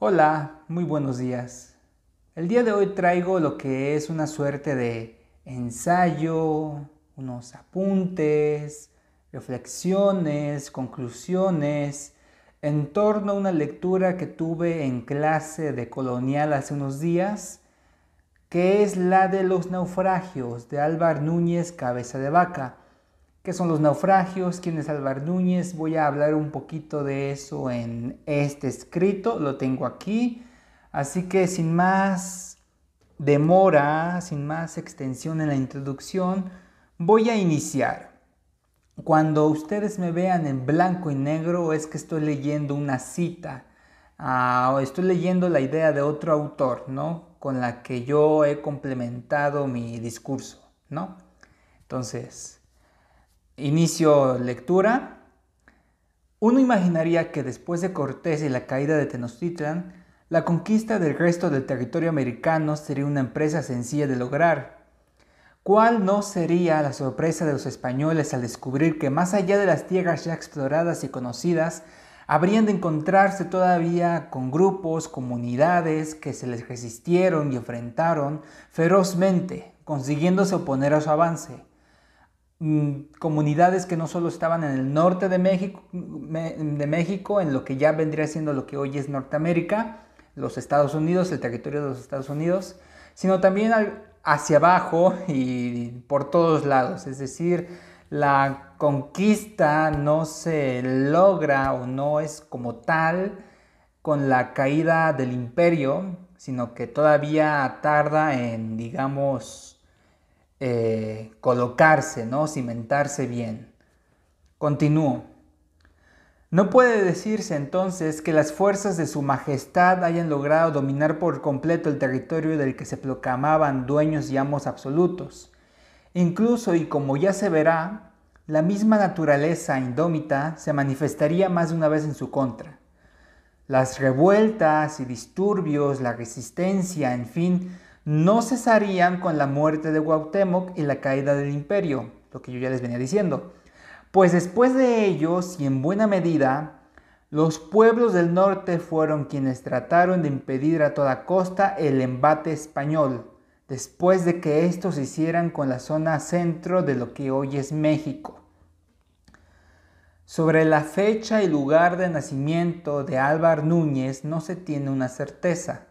Hola, muy buenos días. El día de hoy traigo lo que es una suerte de ensayo, unos apuntes, reflexiones, conclusiones, en torno a una lectura que tuve en clase de colonial hace unos días, que es la de los naufragios de Álvar Núñez Cabeza de Vaca. ¿Qué son los naufragios? ¿Quién es Álvar Núñez? Voy a hablar un poquito de eso en este escrito, lo tengo aquí. Así que sin más demora, sin más extensión en la introducción, voy a iniciar. Cuando ustedes me vean en blanco y negro es que estoy leyendo una cita, o estoy leyendo la idea de otro autor, ¿no? Con la que yo he complementado mi discurso, ¿no? Entonces, inicio lectura. Uno imaginaría que después de Cortés y la caída de Tenochtitlan, la conquista del resto del territorio americano sería una empresa sencilla de lograr. ¿Cuál no sería la sorpresa de los españoles al descubrir que más allá de las tierras ya exploradas y conocidas, habrían de encontrarse todavía con grupos, comunidades que se les resistieron y enfrentaron ferozmente, consiguiéndose oponer a su avance? Comunidades que no solo estaban en el norte de México, en lo que ya vendría siendo lo que hoy es Norteamérica, los Estados Unidos, el territorio de los Estados Unidos, sino también hacia abajo y por todos lados. Es decir, la conquista no se logra o no es como tal con la caída del imperio, sino que todavía tarda en, digamos, colocarse, ¿no? Cimentarse bien. Continúo. No puede decirse entonces que las fuerzas de su majestad hayan logrado dominar por completo el territorio del que se proclamaban dueños y amos absolutos. Incluso, y como ya se verá, la misma naturaleza indómita se manifestaría más de una vez en su contra. Las revueltas y disturbios, la resistencia, en fin, no cesarían con la muerte de Cuauhtémoc y la caída del imperio, lo que yo ya les venía diciendo. Pues después de ellos, y en buena medida, los pueblos del norte fueron quienes trataron de impedir a toda costa el embate español, después de que estos se hicieran con la zona centro de lo que hoy es México. Sobre la fecha y lugar de nacimiento de Álvar Núñez no se tiene una certeza.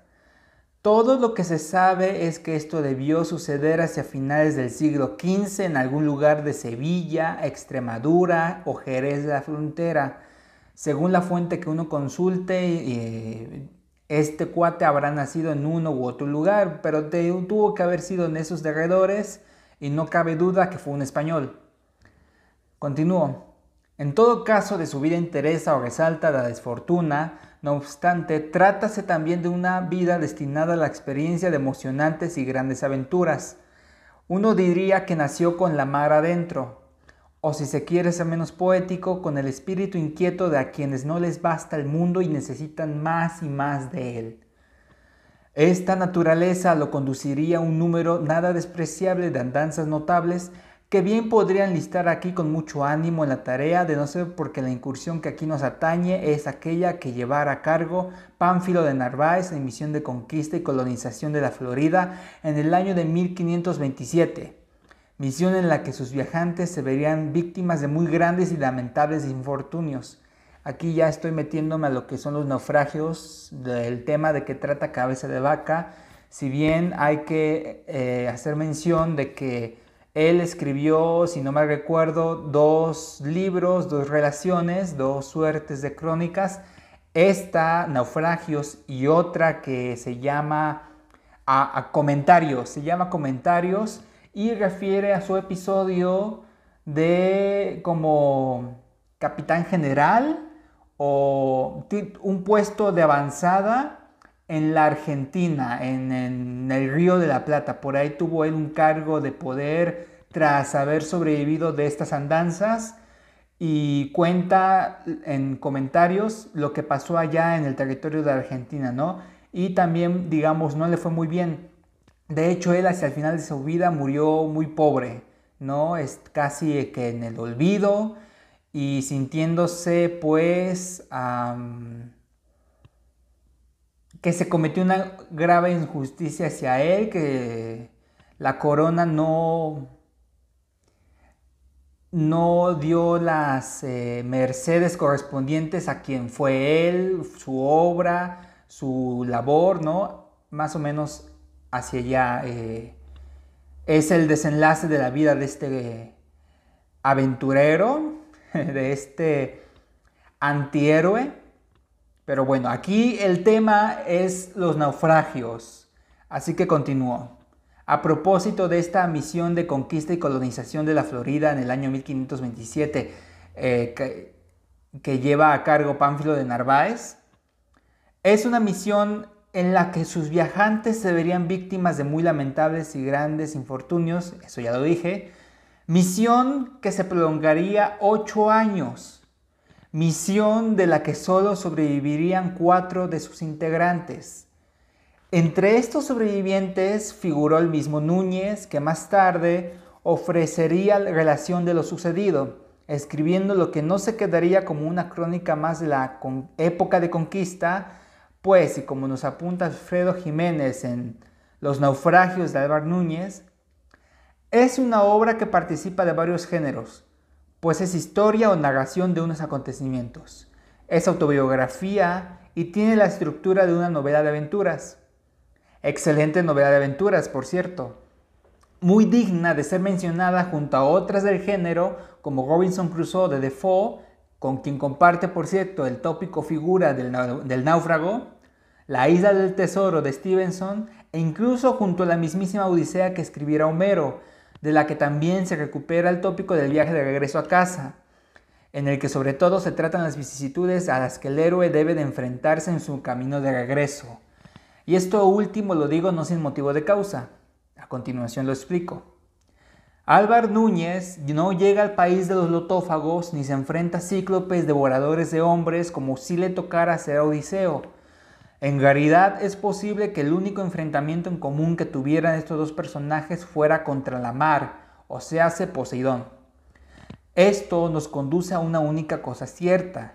Todo lo que se sabe es que esto debió suceder hacia finales del siglo XV en algún lugar de Sevilla, Extremadura o Jerez de la Frontera. Según la fuente que uno consulte, este cuate habrá nacido en uno u otro lugar, pero tuvo que haber sido en esos derredores y no cabe duda que fue un español. Continúo. En todo caso, de su vida interesa o resalta la desfortuna, no obstante, trátase también de una vida destinada a la experiencia de emocionantes y grandes aventuras. Uno diría que nació con la mar adentro, o si se quiere ser menos poético, con el espíritu inquieto de a quienes no les basta el mundo y necesitan más y más de él. Esta naturaleza lo conduciría a un número nada despreciable de andanzas notables que bien podrían listar aquí con mucho ánimo en la tarea, de no ser porque la incursión que aquí nos atañe es aquella que llevara a cargo Pánfilo de Narváez en misión de conquista y colonización de la Florida en el año de 1527, misión en la que sus viajantes se verían víctimas de muy grandes y lamentables infortunios. Aquí ya estoy metiéndome a lo que son los naufragios, del tema de que trata Cabeza de Vaca, si bien hay que hacer mención de que él escribió, si no mal recuerdo, 2 libros, 2 relaciones, 2 suertes de crónicas. Esta, Naufragios, y otra que se llama Comentarios. Se llama Comentarios y refiere a su episodio de como capitán general o un puesto de avanzada en la Argentina, en el Río de la Plata. Por ahí tuvo él un cargo de poder tras haber sobrevivido de estas andanzas y cuenta en comentarios lo que pasó allá en el territorio de Argentina, ¿no? Y también, digamos, no le fue muy bien. De hecho, él hacia el final de su vida murió muy pobre, ¿no? Es casi que en el olvido y sintiéndose, pues, que se cometió una grave injusticia hacia él, que la corona no dio las mercedes correspondientes a quien fue él, su obra, su labor, ¿no? Más o menos hacia allá es el desenlace de la vida de este aventurero, de este antihéroe. Pero bueno, aquí el tema es los naufragios, así que continúo. A propósito de esta misión de conquista y colonización de la Florida en el año 1527 que lleva a cargo Pánfilo de Narváez, es una misión en la que sus viajantes se verían víctimas de muy lamentables y grandes infortunios, eso ya lo dije, misión que se prolongaría 8 años, misión de la que solo sobrevivirían 4 de sus integrantes. Entre estos sobrevivientes figuró el mismo Núñez, que más tarde ofrecería la relación de lo sucedido, escribiendo lo que no se quedaría como una crónica más de la época de conquista, pues, y como nos apunta Alfredo Jiménez en Los naufragios de Álvar Núñez, es una obra que participa de varios géneros, pues es historia o narración de unos acontecimientos, es autobiografía y tiene la estructura de una novela de aventuras. Excelente novela de aventuras, por cierto. Muy digna de ser mencionada junto a otras del género, como Robinson Crusoe de Defoe, con quien comparte, por cierto, el tópico figura del náufrago, La isla del tesoro de Stevenson, e incluso junto a la mismísima Odisea que escribiera Homero, de la que también se recupera el tópico del viaje de regreso a casa, en el que sobre todo se tratan las vicisitudes a las que el héroe debe de enfrentarse en su camino de regreso. Y esto último lo digo no sin motivo de causa. A continuación lo explico. Álvar Núñez no llega al país de los lotófagos ni se enfrenta a cíclopes devoradores de hombres como si le tocara hacer a Odiseo. En realidad es posible que el único enfrentamiento en común que tuvieran estos dos personajes fuera contra la mar, o sea, Poseidón. Esto nos conduce a una única cosa cierta.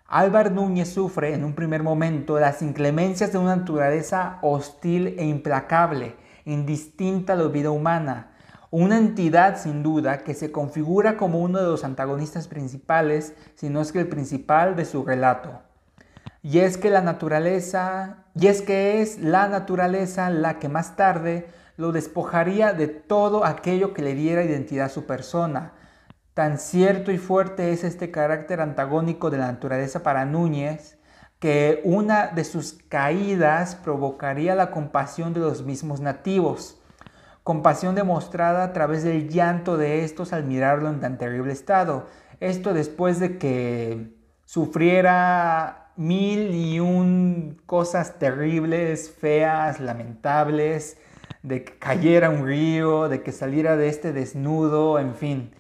Álvar Núñez sufre en un primer momento las inclemencias de una naturaleza hostil e implacable, indistinta a la vida humana, una entidad sin duda que se configura como uno de los antagonistas principales, si no es que el principal de su relato. Y es que es la naturaleza la que más tarde lo despojaría de todo aquello que le diera identidad a su persona. Tan cierto y fuerte es este carácter antagónico de la naturaleza para Núñez, que una de sus caídas provocaría la compasión de los mismos nativos, compasión demostrada a través del llanto de estos al mirarlo en tan terrible estado. Esto después de que sufriera 1001 cosas terribles, feas, lamentables, de que cayera un río, de que saliera de este desnudo, en fin.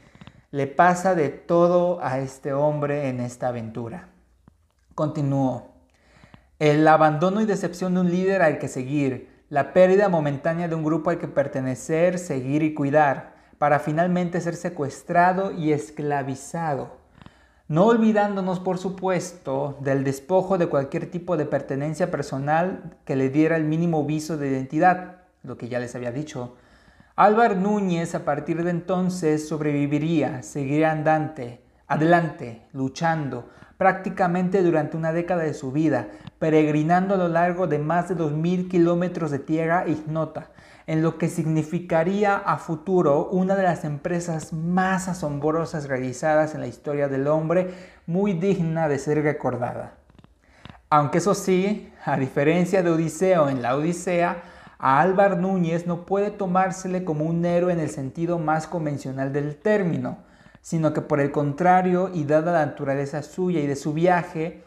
Le pasa de todo a este hombre en esta aventura. Continúo. El abandono y decepción de un líder al que seguir, la pérdida momentánea de un grupo al que pertenecer, seguir y cuidar, para finalmente ser secuestrado y esclavizado. No olvidándonos, por supuesto, del despojo de cualquier tipo de pertenencia personal que le diera el mínimo viso de identidad, lo que ya les había dicho. Álvar Núñez a partir de entonces sobreviviría, seguiría adelante, luchando, prácticamente durante una década de su vida, peregrinando a lo largo de más de 2000 kilómetros de tierra ignota, en lo que significaría a futuro una de las empresas más asombrosas realizadas en la historia del hombre, muy digna de ser recordada. Aunque eso sí, a diferencia de Odiseo en la Odisea, a Álvar Núñez no puede tomársele como un héroe en el sentido más convencional del término, sino que por el contrario, y dada la naturaleza suya y de su viaje,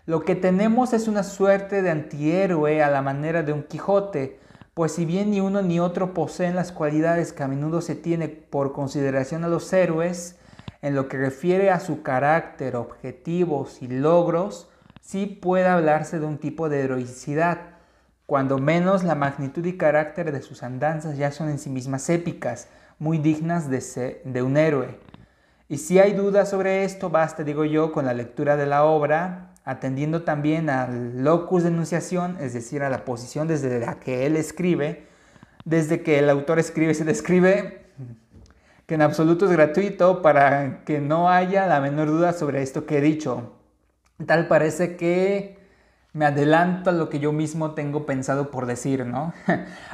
lo que tenemos es una suerte de antihéroe a la manera de un Quijote, pues si bien ni uno ni otro poseen las cualidades que a menudo se tiene por consideración a los héroes, en lo que refiere a su carácter, objetivos y logros, sí puede hablarse de un tipo de heroicidad, cuando menos la magnitud y carácter de sus andanzas ya son en sí mismas épicas, muy dignas de un héroe. Y si hay dudas sobre esto, basta, digo yo, con la lectura de la obra, atendiendo también al locus de enunciación, es decir, a la posición desde la que él escribe. Desde que el autor escribe, se describe, que en absoluto es gratuito para que no haya la menor duda sobre esto que he dicho. Tal parece que me adelanto a lo que yo mismo tengo pensado por decir, ¿no?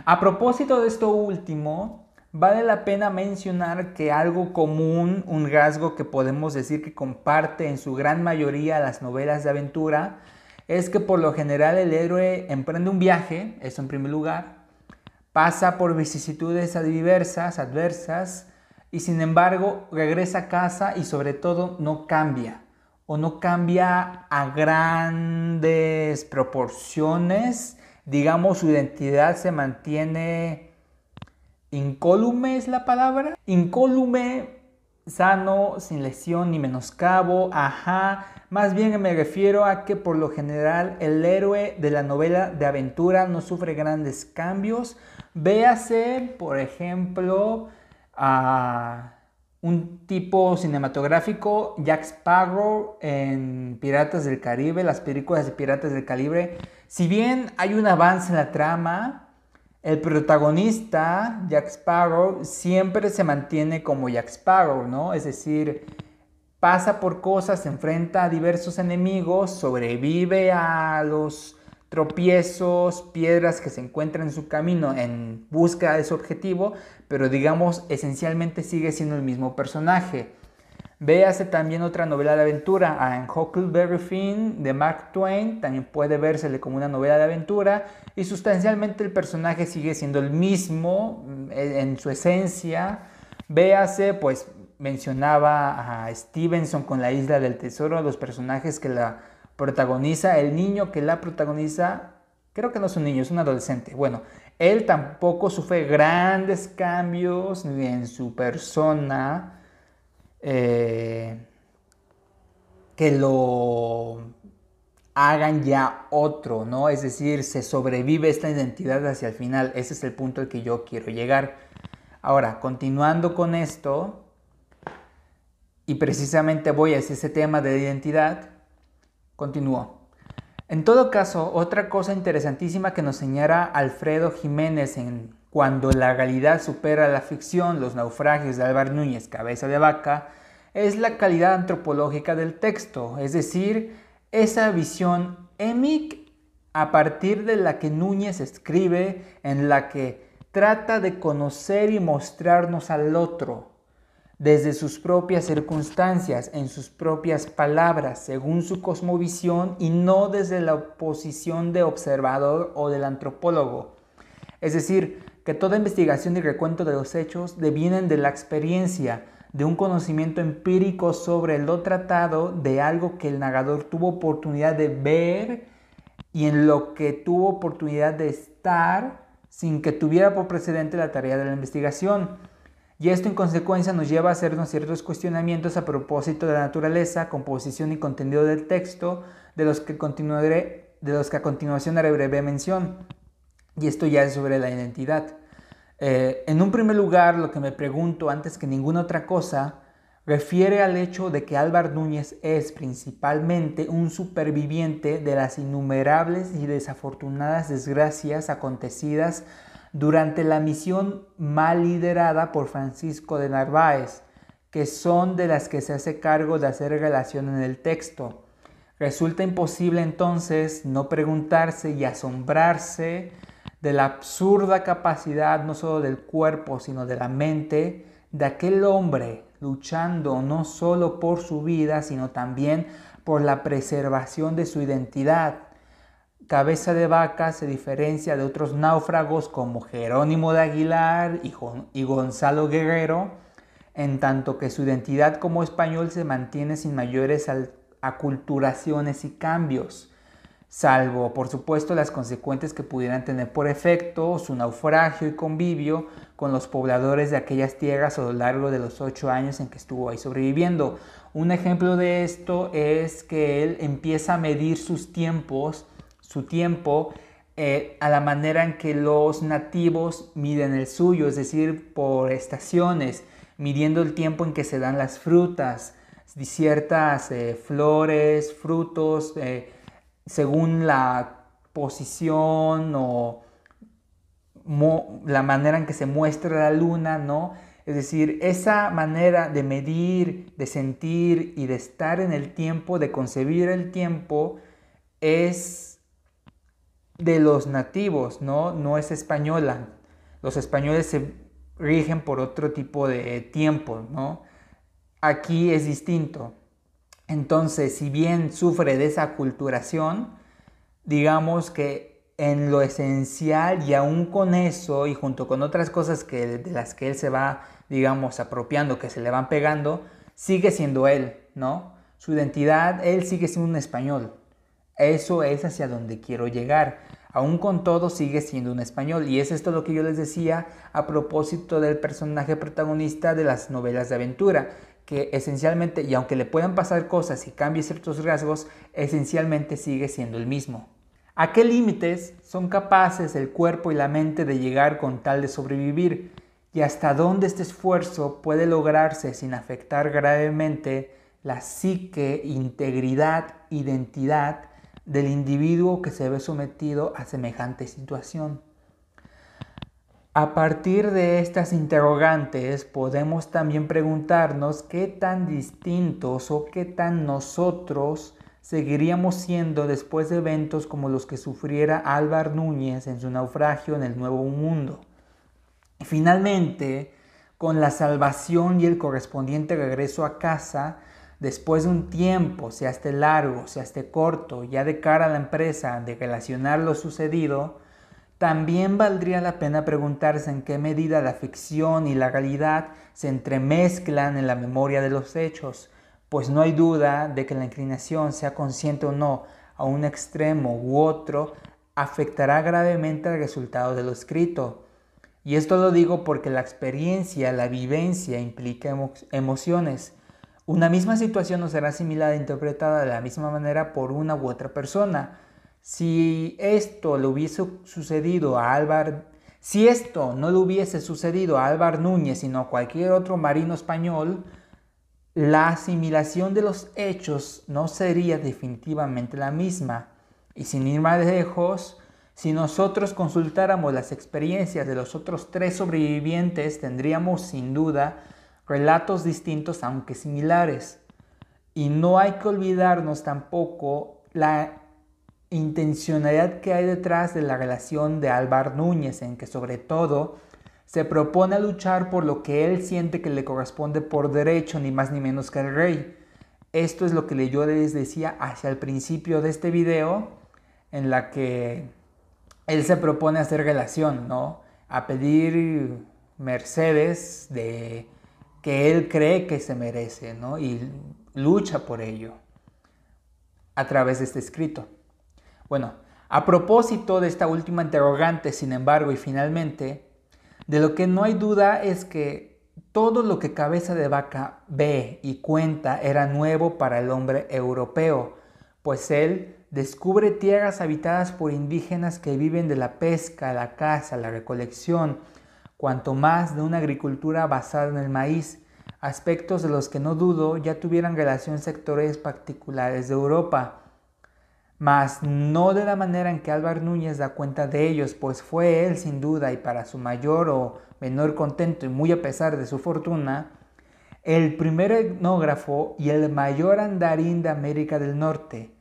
A propósito de esto último, vale la pena mencionar que algo común, un rasgo que podemos decir que comparte en su gran mayoría las novelas de aventura, es que por lo general el héroe emprende un viaje, eso en primer lugar, pasa por vicisitudes adversas, y sin embargo regresa a casa y sobre todo no cambia, o no cambia a grandes proporciones, digamos su identidad se mantiene incólume, es la palabra, incólume, sano, sin lesión ni menoscabo, más bien me refiero a que por lo general el héroe de la novela de aventura no sufre grandes cambios. Véase, por ejemplo, a un tipo cinematográfico, Jack Sparrow en Piratas del Caribe, las películas de Piratas del Caribe. Si bien hay un avance en la trama, el protagonista, Jack Sparrow, siempre se mantiene como Jack Sparrow, ¿no? Es decir, pasa por cosas, se enfrenta a diversos enemigos, sobrevive a los tropiezos, piedras que se encuentran en su camino en búsqueda de su objetivo, pero digamos, esencialmente sigue siendo el mismo personaje. Véase también otra novela de aventura, en Huckleberry Finn de Mark Twain, también puede vérsele como una novela de aventura y sustancialmente el personaje sigue siendo el mismo en su esencia. Véase, pues mencionaba a Stevenson con La Isla del Tesoro, los personajes que la protagoniza, el niño que la protagoniza, creo que no es un niño, es un adolescente. Bueno, él tampoco sufre grandes cambios ni en su persona, que lo hagan ya otro, ¿no? Es decir, se sobrevive esta identidad hacia el final. Ese es el punto al que yo quiero llegar. Ahora, continuando con esto, y precisamente voy hacia ese tema de identidad, continúo. En todo caso, otra cosa interesantísima que nos señala Alfredo Jiménez en Cuando la realidad supera la ficción, los naufragios de Álvar Núñez, Cabeza de Vaca, es la calidad antropológica del texto, es decir, esa visión émic a partir de la que Núñez escribe, en la que trata de conocer y mostrarnos al otro, desde sus propias circunstancias, en sus propias palabras, según su cosmovisión y no desde la posición de observador o del antropólogo. Es decir, que toda investigación y recuento de los hechos devienen de la experiencia, de un conocimiento empírico sobre lo tratado, de algo que el narrador tuvo oportunidad de ver y en lo que tuvo oportunidad de estar sin que tuviera por precedente la tarea de la investigación. Y esto en consecuencia nos lleva a hacernos ciertos cuestionamientos a propósito de la naturaleza, composición y contenido del texto, de los que a continuación haré breve mención. Y esto ya es sobre la identidad. En un primer lugar, lo que me pregunto antes que ninguna otra cosa, refiere al hecho de que Álvar Núñez es principalmente un superviviente de las innumerables y desafortunadas desgracias acontecidas durante la misión mal liderada por Francisco de Narváez, que son de las que se hace cargo de hacer relación en el texto. Resulta imposible entonces no preguntarse y asombrarse de la absurda capacidad no solo del cuerpo sino de la mente de aquel hombre luchando no solo por su vida sino también por la preservación de su identidad. Cabeza de Vaca se diferencia de otros náufragos como Jerónimo de Aguilar y Gonzalo Guerrero, en tanto que su identidad como español se mantiene sin mayores aculturaciones y cambios, salvo por supuesto las consecuentes que pudieran tener por efecto su naufragio y convivio con los pobladores de aquellas tierras a lo largo de los 8 años en que estuvo ahí sobreviviendo. Un ejemplo de esto es que él empieza a medir su tiempo a la manera en que los nativos miden el suyo, es decir, por estaciones, midiendo el tiempo en que se dan las frutas, ciertas flores, frutos, según la posición o la manera en que se muestra la luna, ¿no? Es decir, esa manera de medir, de sentir y de estar en el tiempo, de concebir el tiempo, es de los nativos, ¿no? No es española. Los españoles se rigen por otro tipo de tiempo, ¿no? Aquí es distinto. Entonces, si bien sufre de esa aculturación, digamos que en lo esencial y aún con eso y junto con otras cosas de las que él se va, digamos, apropiando, que se le van pegando, sigue siendo él, ¿no? Su identidad, él sigue siendo un español. Eso es hacia donde quiero llegar. Aún con todo sigue siendo un español. Y es esto lo que yo les decía a propósito del personaje protagonista de las novelas de aventura, que esencialmente, y aunque le puedan pasar cosas y cambie ciertos rasgos, esencialmente sigue siendo el mismo. ¿A qué límites son capaces el cuerpo y la mente de llegar con tal de sobrevivir? ¿Y hasta dónde este esfuerzo puede lograrse sin afectar gravemente la psique, integridad, identidad del individuo que se ve sometido a semejante situación? A partir de estas interrogantes podemos también preguntarnos qué tan distintos o qué tan nosotros seguiríamos siendo después de eventos como los que sufriera Álvar Núñez en su naufragio en el Nuevo Mundo. Y finalmente, con la salvación y el correspondiente regreso a casa, después de un tiempo, sea este largo, sea este corto, ya de cara a la empresa de relacionar lo sucedido, también valdría la pena preguntarse en qué medida la ficción y la realidad se entremezclan en la memoria de los hechos, pues no hay duda de que la inclinación, sea consciente o no, a un extremo u otro, afectará gravemente el resultado de lo escrito. Y esto lo digo porque la experiencia, la vivencia implica emociones. Una misma situación no será asimilada e interpretada de la misma manera por una u otra persona. Si esto no le hubiese sucedido a Álvar Núñez, sino a cualquier otro marino español, la asimilación de los hechos no sería definitivamente la misma. Y sin ir más lejos, si nosotros consultáramos las experiencias de los otros 3 sobrevivientes, tendríamos sin duda relatos distintos aunque similares. Y no hay que olvidarnos tampoco la intencionalidad que hay detrás de la relación de Álvar Núñez, en que sobre todo se propone luchar por lo que él siente que le corresponde por derecho, ni más ni menos que el rey. Esto es lo que yo les decía hacia el principio de este video, en la que él se propone hacer relación, ¿no? A pedir mercedes que él cree que se merece, ¿no? Y lucha por ello a través de este escrito. Bueno, a propósito de esta última interrogante, sin embargo, y finalmente, de lo que no hay duda es que todo lo que Cabeza de Vaca ve y cuenta era nuevo para el hombre europeo, pues él descubre tierras habitadas por indígenas que viven de la pesca, la caza, la recolección, cuanto más de una agricultura basada en el maíz, aspectos de los que no dudo ya tuvieran relación sectores particulares de Europa, mas no de la manera en que Álvar Núñez da cuenta de ellos, pues fue él sin duda y para su mayor o menor contento y muy a pesar de su fortuna, el primer etnógrafo y el mayor andarín de América del Norte,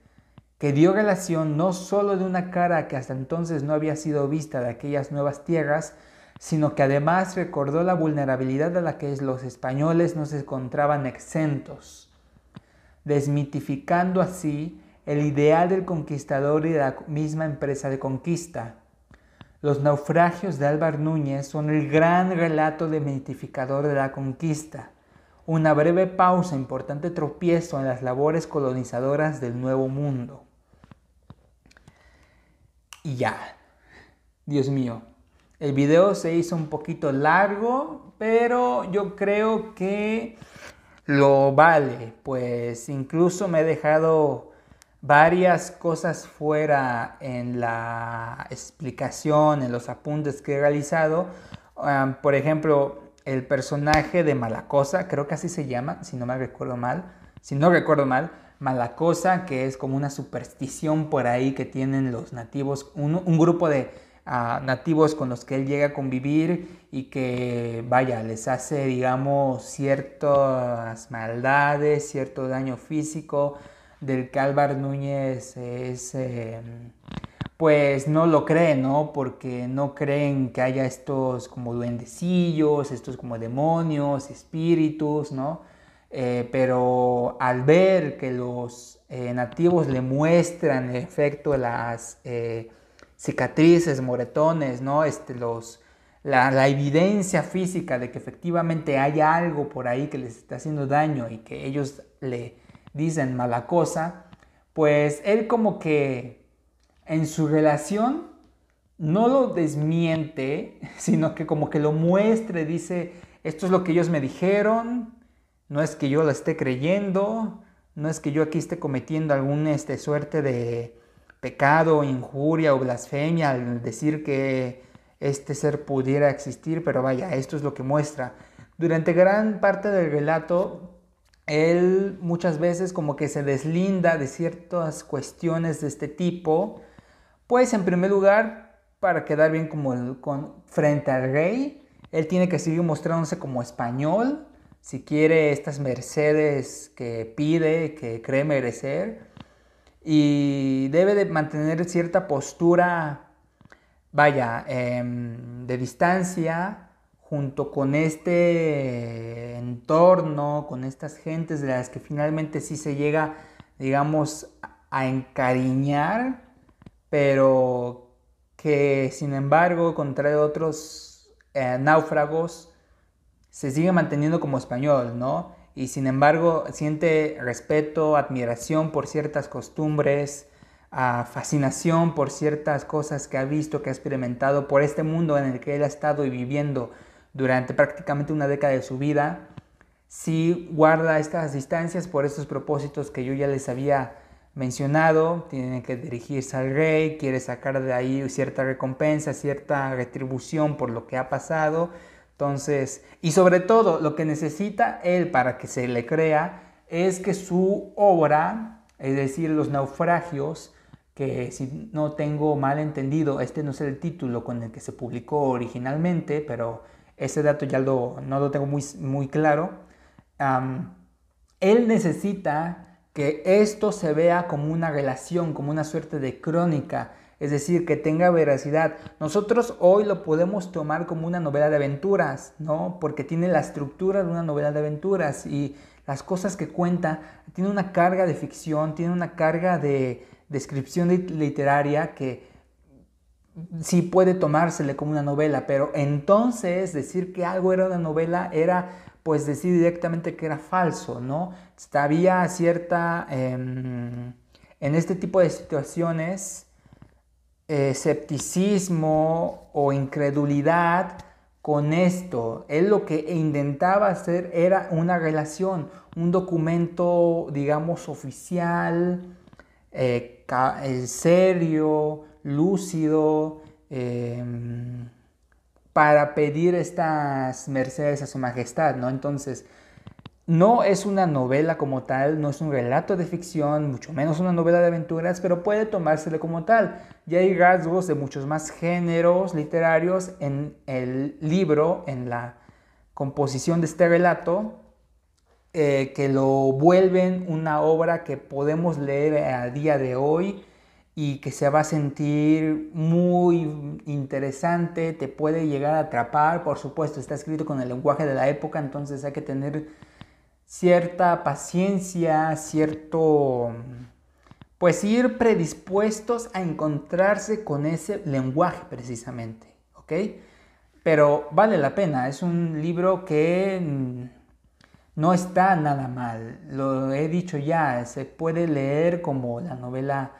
que dio relación no solo de una cara que hasta entonces no había sido vista de aquellas nuevas tierras, sino que además recordó la vulnerabilidad a la que los españoles no se encontraban exentos, desmitificando así el ideal del conquistador y de la misma empresa de conquista. Los naufragios de Álvar Núñez son el gran relato desmitificador de la conquista, una breve pausa, importante tropiezo en las labores colonizadoras del Nuevo Mundo. Y ya, Dios mío, el video se hizo un poquito largo, pero yo creo que lo vale, pues incluso me he dejado varias cosas fuera en la explicación, en los apuntes que he realizado. Por ejemplo, el personaje de Malacosa, creo que así se llama, si no me recuerdo mal, si no recuerdo mal, Malacosa, que es como una superstición por ahí que tienen los nativos, un grupo de nativos con los que él llega a convivir y que, vaya, les hace, digamos, ciertas maldades, cierto daño físico, del que Álvar Núñez pues no lo creen, ¿no? Porque no creen que haya estos como duendecillos, estos como demonios, espíritus, ¿no? Pero al ver que los nativos le muestran el efecto de las cicatrices, moretones, ¿no? La evidencia física de que efectivamente hay algo por ahí que les está haciendo daño y que ellos le dicen mala cosa, pues él como que en su relación no lo desmiente, sino que como que lo muestre, dice, esto es lo que ellos me dijeron, no es que yo lo esté creyendo, no es que yo aquí esté cometiendo alguna suerte de pecado, injuria o blasfemia al decir que este ser pudiera existir, pero vaya, esto es lo que muestra. Durante gran parte del relato, él muchas veces como que se deslinda de ciertas cuestiones de este tipo, pues en primer lugar, para quedar bien frente al rey, él tiene que seguir mostrándose como español, si quiere estas mercedes que pide, que cree merecer, y debe de mantener cierta postura, vaya, de distancia, junto con este entorno, con estas gentes de las que finalmente sí se llega, digamos, a encariñar, pero que sin embargo, contra otros náufragos, se sigue manteniendo como español, ¿no? Y sin embargo siente respeto, admiración por ciertas costumbres, fascinación por ciertas cosas que ha visto, que ha experimentado, por este mundo en el que él ha estado viviendo durante prácticamente una década de su vida. Sí guarda estas distancias por estos propósitos que yo ya les había mencionado. Tiene que dirigirse al rey, quiere sacar de ahí cierta recompensa, cierta retribución por lo que ha pasado. Entonces, y sobre todo lo que necesita él para que se le crea es que su obra, es decir, los naufragios, que si no tengo mal entendido, este no es el título con el que se publicó originalmente, pero ese dato ya no lo tengo muy claro. Él necesita que esto se vea como una relación, como una suerte de crónica, es decir, que tenga veracidad. Nosotros hoy lo podemos tomar como una novela de aventuras, ¿no? Porque tiene la estructura de una novela de aventuras y las cosas que cuenta, tiene una carga de ficción, tiene una carga de descripción literaria que sí puede tomársele como una novela, pero entonces decir que algo era una novela era pues decir directamente que era falso, ¿no? Había cierta, en este tipo de situaciones, escepticismo o incredulidad con esto. Él lo que intentaba hacer era una relación, un documento, digamos, oficial, serio, lúcido, para pedir estas mercedes a su majestad, ¿no? Entonces, no es una novela como tal, no es un relato de ficción, mucho menos una novela de aventuras, pero puede tomársele como tal. Y hay rasgos de muchos más géneros literarios en el libro, en la composición de este relato, que lo vuelven una obra que podemos leer a día de hoy y que se va a sentir muy interesante, te puede llegar a atrapar. Por supuesto, está escrito con el lenguaje de la época, entonces hay que tener cierta paciencia, pues ir predispuestos a encontrarse con ese lenguaje precisamente, ¿ok? Pero vale la pena, es un libro que no está nada mal, lo he dicho ya, se puede leer como la novela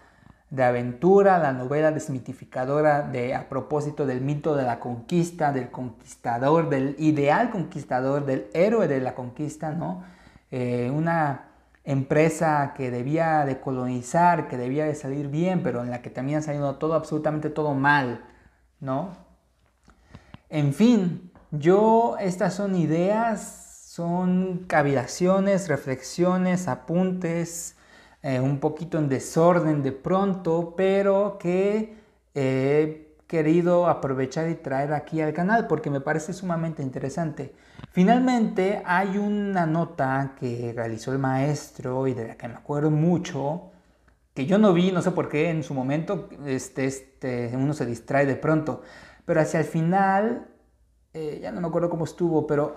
de aventura, la novela desmitificadora a propósito del mito de la conquista, del conquistador, del ideal conquistador, del héroe de la conquista, ¿no? Una empresa que debía de colonizar, que debía de salir bien, pero en la que también ha salido todo, absolutamente todo mal, ¿no? En fin, estas son ideas Son cavilaciones, reflexiones, apuntes, un poquito en desorden de pronto, pero que he querido aprovechar y traer aquí al canal porque me parece sumamente interesante. Finalmente hay una nota que realizó el maestro y de la que me acuerdo mucho, que yo no vi, no sé por qué en su momento, uno se distrae de pronto, pero hacia el final, ya no me acuerdo cómo estuvo, pero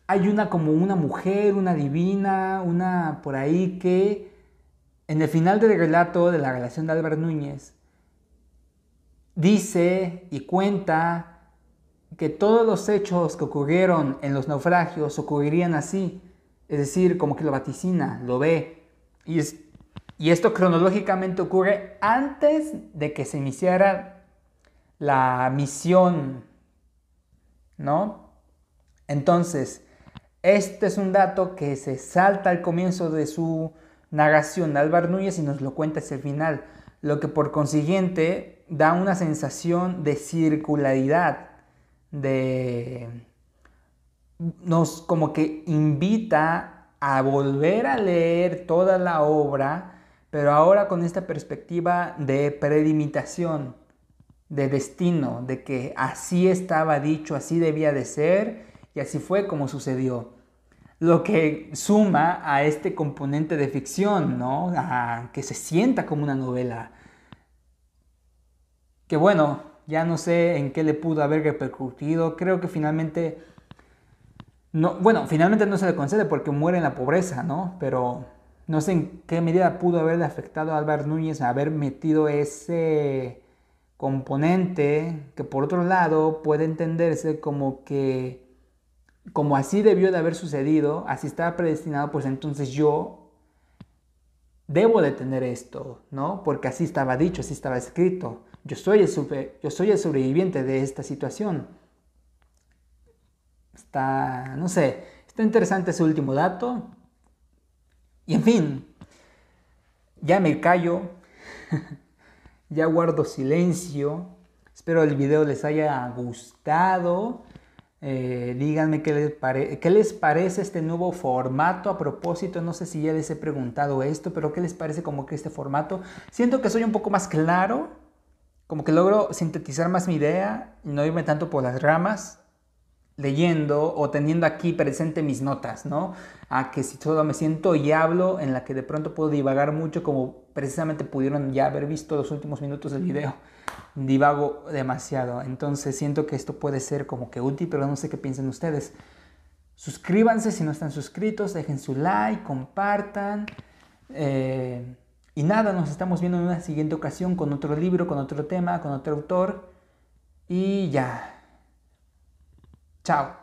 hay una como una mujer, una divina, una por ahí que en el final del relato de la relación de Álvaro Núñez dice y cuenta que todos los hechos que ocurrieron en los naufragios ocurrirían así, es decir, como que lo vaticina, lo ve, y esto cronológicamente ocurre antes de que se iniciara la misión, ¿no? Entonces, este es un dato que se salta al comienzo de su narración de Álvaro Núñez y nos lo cuenta hacia el final, lo que por consiguiente da una sensación de circularidad, nos como que invita a volver a leer toda la obra, pero ahora con esta perspectiva de prelimitación, de destino, de que así estaba dicho, así debía de ser y así fue como sucedió. Lo que suma a este componente de ficción, ¿no? A que se sienta como una novela. Que bueno, ya no sé en qué le pudo haber repercutido. Creo que finalmente no, bueno, finalmente no se le concede porque muere en la pobreza, ¿no? Pero no sé en qué medida pudo haberle afectado a Álvaro Núñez haber metido ese componente que por otro lado puede entenderse como que, como así debió de haber sucedido, así estaba predestinado, pues entonces yo debo de tener esto, ¿no? Porque así estaba dicho, así estaba escrito. Yo soy el sobreviviente de esta situación. No sé, está interesante ese último dato. Y en fin, ya me callo, ya guardo silencio. Espero el video les haya gustado. Díganme qué les parece este nuevo formato. A propósito, no sé si ya les he preguntado esto, pero ¿qué les parece como que este formato? Siento que soy un poco más claro, como que logro sintetizar más mi idea y no irme tanto por las ramas, leyendo o teniendo aquí presente mis notas, ¿no? A que si solo me siento y hablo, en la que de pronto puedo divagar mucho, como precisamente pudieron ya haber visto los últimos minutos del video. Divago demasiado, entonces siento que esto puede ser como que útil, pero no sé qué piensen ustedes. Suscríbanse si no están suscritos, dejen su like, compartan. Y nada, nos estamos viendo en una siguiente ocasión con otro libro, con otro tema, con otro autor. Y ya. Chao.